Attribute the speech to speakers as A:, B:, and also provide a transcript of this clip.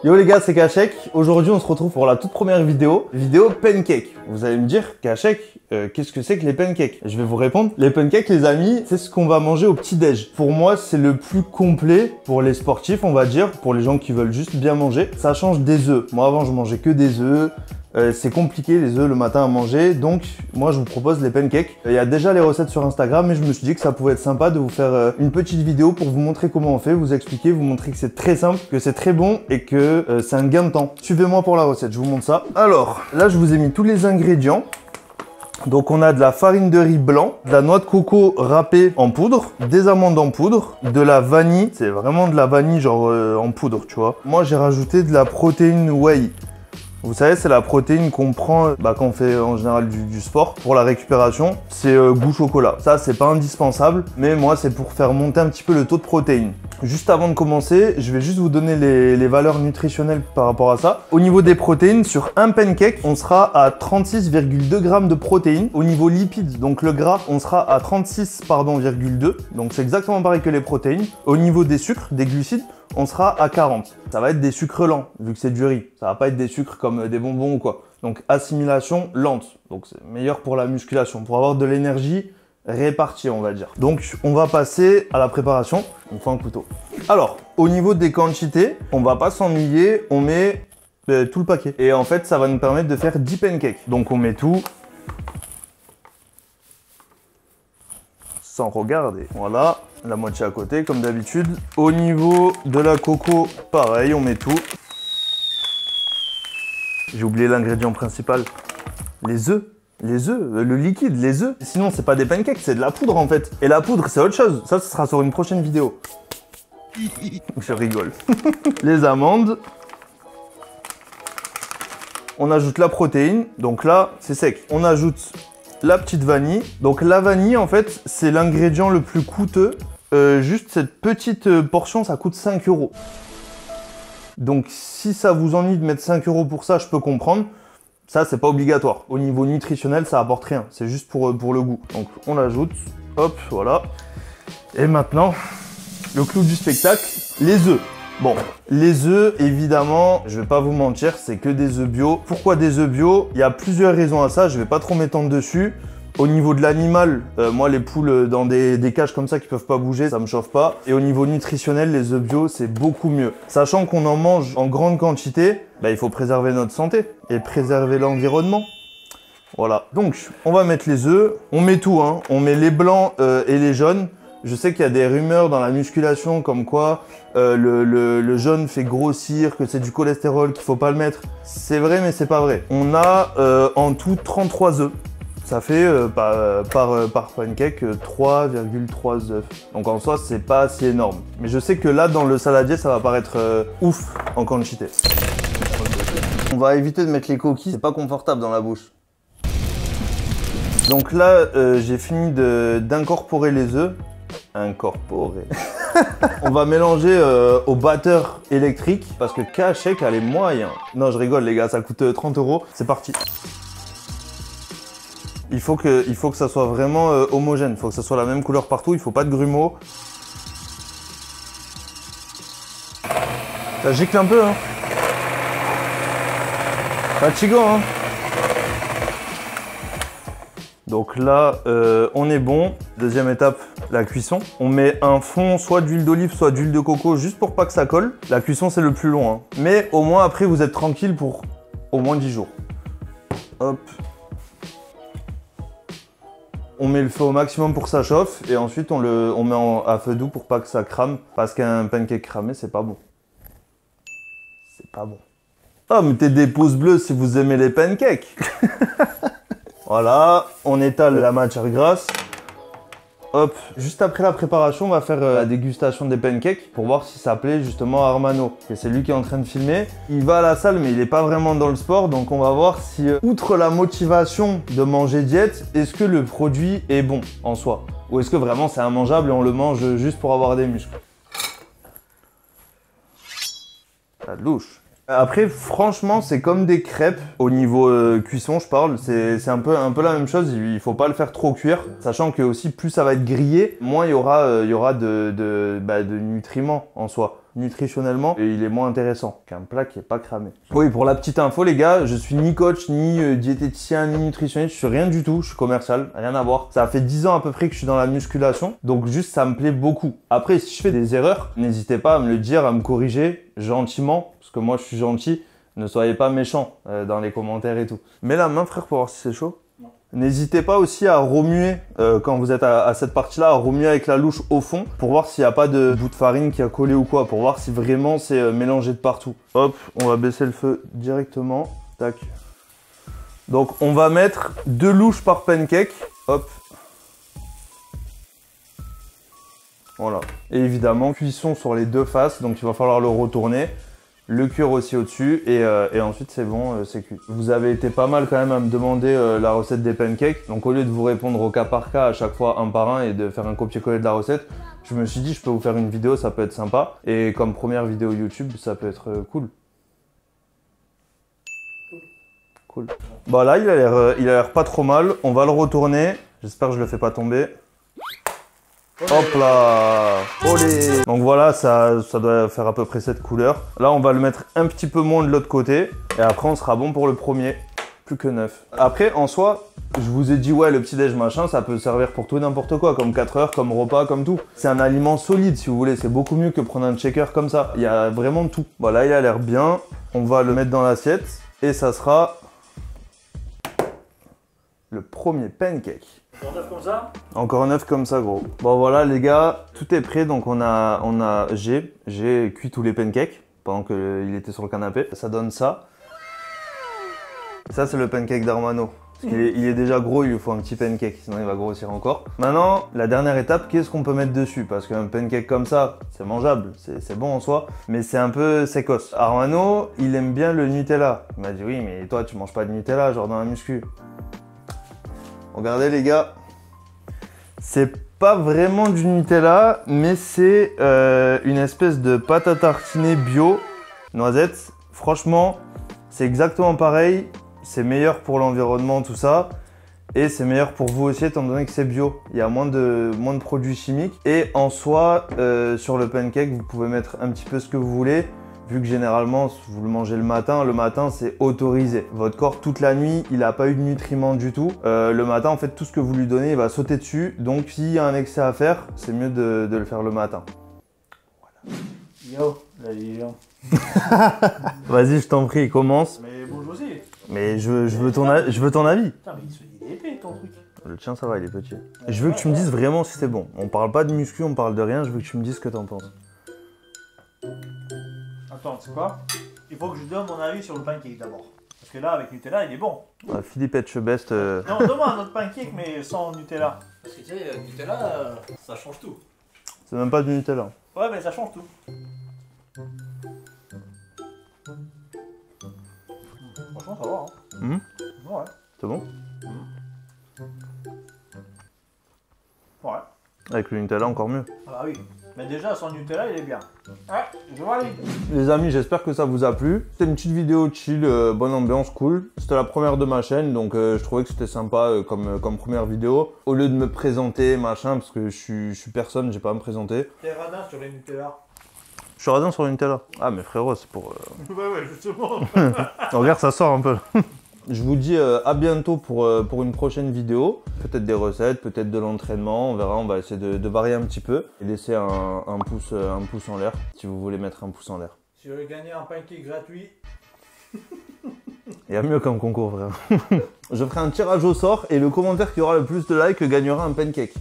A: Yo les gars, c'est Kachek. Aujourd'hui, on se retrouve pour la toute première vidéo pancake. Vous allez me dire, Kachek, qu'est-ce que c'est que les pancakes? Je vais vous répondre. Les pancakes, les amis, c'est ce qu'on va manger au petit-déj. Pour moi, c'est le plus complet pour les sportifs, on va dire, pour les gens qui veulent juste bien manger. Ça change des œufs. Moi, avant, je mangeais que des œufs. C'est compliqué les œufs le matin à manger, donc moi je vous propose les pancakes. Il y a déjà les recettes sur Instagram, mais je me suis dit que ça pouvait être sympa de vous faire une petite vidéo pour vous montrer comment on fait, vous expliquer, vous montrer que c'est très simple, que c'est très bon et que c'est un gain de temps. Suivez-moi pour la recette, je vous montre ça. Alors, là je vous ai mis tous les ingrédients. Donc on a de la farine de riz blanc, de la noix de coco râpée en poudre, des amandes en poudre, de la vanille, c'est vraiment de la vanille genre en poudre, tu vois. Moi j'ai rajouté de la protéine whey. Vous savez, c'est la protéine qu'on prend quand on fait en général du sport pour la récupération. C'est goût chocolat. Ça, c'est pas indispensable, mais moi, c'est pour faire monter un petit peu le taux de protéines. Juste avant de commencer, je vais juste vous donner les valeurs nutritionnelles par rapport à ça. Au niveau des protéines, sur un pancake, on sera à 36,2 grammes de protéines. Au niveau lipides, donc le gras, on sera à 36,2. Donc c'est exactement pareil que les protéines. Au niveau des sucres, des glucides, on sera à 40. Ça va être des sucres lents, vu que c'est du riz. Ça va pas être des sucres comme des bonbons ou quoi. Donc assimilation lente. Donc c'est meilleur pour la musculation, pour avoir de l'énergie répartie, on va dire. Donc on va passer à la préparation. Il me faut un couteau. Alors, au niveau des quantités, on va pas s'ennuyer. On met tout le paquet. Et en fait, ça va nous permettre de faire 10 pancakes. Donc on met tout. Sans regarder. Voilà. La moitié à côté, comme d'habitude. Au niveau de la coco, pareil, on met tout. J'ai oublié l'ingrédient principal. Les œufs. Les œufs, le liquide, les œufs. Sinon, c'est pas des pancakes, c'est de la poudre en fait. Et la poudre, c'est autre chose. Ça, ce sera sur une prochaine vidéo. Je rigole. Les amandes. On ajoute la protéine. Donc là, c'est sec. On ajoute la petite vanille. Donc la vanille, en fait, c'est l'ingrédient le plus coûteux. Juste cette petite portion, ça coûte 5 €. Donc si ça vous ennuie de mettre 5 € pour ça, je peux comprendre. Ça, c'est pas obligatoire. Au niveau nutritionnel, ça apporte rien. C'est juste pour le goût. Donc on l'ajoute. Hop, voilà. Et maintenant, le clou du spectacle, les œufs. Bon, les œufs, évidemment, je vais pas vous mentir, c'est que des œufs bio. Pourquoi des œufs bio? Il y a plusieurs raisons à ça, je vais pas trop m'étendre dessus. Au niveau de l'animal, moi les poules dans des cages comme ça qui peuvent pas bouger, ça me chauffe pas. Et au niveau nutritionnel, les œufs bio, c'est beaucoup mieux. Sachant qu'on en mange en grande quantité, il faut préserver notre santé et préserver l'environnement. Voilà, donc on va mettre les œufs, on met tout, hein. On met les blancs et les jaunes. Je sais qu'il y a des rumeurs dans la musculation comme quoi le jaune fait grossir, que c'est du cholestérol, qu'il faut pas le mettre. C'est vrai mais c'est pas vrai. On a en tout 33 œufs. Ça fait par pancake 3,3 œufs. Donc en soi, c'est pas si énorme. Mais je sais que là, dans le saladier, ça va paraître ouf en quantité. On va éviter de mettre les coquilles, c'est pas confortable dans la bouche. Donc là, j'ai fini d'incorporer les œufs. Incorporer. On va mélanger au batteur électrique parce que Kachek a les moyens. Non, je rigole les gars, ça coûte 30 €. C'est parti. Il faut que ça soit vraiment homogène, il faut que ça soit la même couleur partout, il faut pas de grumeaux. Ça gicle un peu, hein. Fatigant, hein. Donc là, on est bon. Deuxième étape, la cuisson. On met un fond soit d'huile d'olive, soit d'huile de coco, juste pour pas que ça colle. La cuisson, c'est le plus long, hein. Mais au moins, après, vous êtes tranquille pour au moins 10 jours. Hop. On met le feu au maximum pour que ça chauffe et ensuite on met à feu doux pour pas que ça crame parce qu'un pancake cramé c'est pas bon. C'est pas bon. Ah, mettez des pouces bleus si vous aimez les pancakes. Voilà, on étale la matière grasse. Hop, juste après la préparation, on va faire la dégustation des pancakes pour voir si ça plaît justement à Armano. C'est lui qui est en train de filmer. Il va à la salle mais il n'est pas vraiment dans le sport, donc on va voir si, outre la motivation de manger diète, est-ce que le produit est bon en soi? Ou est-ce que vraiment c'est immangeable et on le mange juste pour avoir des muscles? Ça louche. Après, franchement, c'est comme des crêpes. Au niveau cuisson, je parle, c'est un peu la même chose. Il faut pas le faire trop cuire, sachant que aussi plus ça va être grillé, moins il y aura de nutriments en soi. nutritionnellement et il est moins intéressant qu'un plat qui est pas cramé. Oui, pour la petite info les gars, je suis ni coach, ni diététicien, ni nutritionniste, je suis rien du tout, je suis commercial, rien à voir. Ça fait 10 ans à peu près que je suis dans la musculation, donc juste ça me plaît beaucoup. Après, si je fais des erreurs, n'hésitez pas à me le dire, à me corriger gentiment, parce que moi je suis gentil, ne soyez pas méchants dans les commentaires et tout. Mets la main frère pour voir si c'est chaud. N'hésitez pas aussi à remuer, quand vous êtes à cette partie-là, à remuer avec la louche au fond pour voir s'il n'y a pas de bout de farine qui a collé ou quoi, pour voir si vraiment c'est mélangé de partout. Hop, on va baisser le feu directement. Tac. Donc on va mettre 2 louches par pancake. Hop. Voilà. Et évidemment, cuisson sur les 2 faces, donc il va falloir le retourner. Le cuire aussi au-dessus et ensuite c'est bon, c'est cuit. Vous avez été pas mal quand même à me demander la recette des pancakes. Donc au lieu de vous répondre au cas par cas à chaque fois un par un et de faire un copier-coller de la recette, je me suis dit je peux vous faire une vidéo, ça peut être sympa. Et comme première vidéo YouTube, ça peut être cool. Cool. Bah là il a l'air pas trop mal. On va le retourner. J'espère que je le fais pas tomber. Hop là, olé. Donc voilà, ça doit faire à peu près cette couleur. Là, on va le mettre un petit peu moins de l'autre côté. Et après, on sera bon pour le premier. Plus que 9. Après, en soi, je vous ai dit, ouais, le petit-déj machin, ça peut servir pour tout et n'importe quoi. Comme 4 heures, comme repas, comme tout. C'est un aliment solide, si vous voulez. C'est beaucoup mieux que prendre un shaker comme ça. Il y a vraiment tout. Voilà, il a l'air bien. On va le mettre dans l'assiette. Et ça sera le premier pancake.
B: Encore 9 comme ça?
A: Encore 9 comme ça, gros. Bon voilà les gars, tout est prêt. Donc j'ai cuit tous les pancakes pendant qu'il était sur le canapé. Ça donne ça. Ça c'est le pancake d'Armano. Parce qu'il est déjà gros, il lui faut un petit pancake, sinon il va grossir encore. Maintenant, la dernière étape, qu'est-ce qu'on peut mettre dessus? Parce qu'un pancake comme ça, c'est mangeable, c'est bon en soi, mais c'est un peu sécos. Armano, il aime bien le Nutella. Il m'a dit oui, mais toi tu manges pas de Nutella, genre dans la muscu. Regardez les gars, c'est pas vraiment du Nutella, mais c'est une espèce de pâte à tartiner bio, noisettes. Franchement, c'est exactement pareil, c'est meilleur pour l'environnement, tout ça. Et c'est meilleur pour vous aussi étant donné que c'est bio. Il y a moins de produits chimiques. Et en soi, sur le pancake, vous pouvez mettre un petit peu ce que vous voulez. Vu que généralement, vous le mangez le matin c'est autorisé. Votre corps, toute la nuit, il n'a pas eu de nutriments du tout. Le matin, en fait, tout ce que vous lui donnez, il va sauter dessus. Donc, s'il y a un excès à faire, c'est mieux de le faire le matin.
B: Voilà. Yo, la Légion.
A: Vas-y, je t'en prie, commence.
B: Mais bouge aussi.
A: Mais je veux ton avis.
B: Putain, mais il est épais ton truc.
A: Le tien, ça va, il est petit. Je veux que tu me dises vraiment si c'est bon. On parle pas de muscu, on parle de rien. Je veux que tu me dises ce que t'en penses.
B: Attends, tu sais quoi? Il faut que je donne mon avis sur le pancake d'abord. Parce que là, avec Nutella, il est bon.
A: Philippe Etchebest.
B: Non, donne-moi un autre pancake, mais sans Nutella.
C: Parce que tu sais, Nutella, ça change tout.
A: C'est même pas du Nutella.
B: Ouais, mais ça change tout. Franchement, ça va. Hein. Ouais.
A: C'est bon?
B: Ouais.
A: Avec le Nutella, encore mieux.
B: Ah oui. Mais déjà, sans Nutella, il est bien. Ouais, je valide.
A: Les amis, j'espère que ça vous a plu. C'était une petite vidéo chill, bonne ambiance, cool. C'était la première de ma chaîne, donc je trouvais que c'était sympa comme première vidéo. Au lieu de me présenter, machin, parce que je suis personne, j'ai pas à me présenter.
B: T'es radin sur les Nutella.
A: Je suis radin sur le Nutella. Ah, mais frérot, c'est pour...
B: Ouais, justement.
A: Regarde, ça sort un peu. Je vous dis à bientôt pour une prochaine vidéo. Peut-être des recettes, peut-être de l'entraînement. On verra, on va essayer de varier un petit peu. Et laisser un pouce en l'air, si vous voulez mettre un pouce en l'air.
B: Si je veux gagner un pancake gratuit.
A: Il y a mieux comme concours, frère. Je ferai un tirage au sort et le commentaire qui aura le plus de likes gagnera un pancake.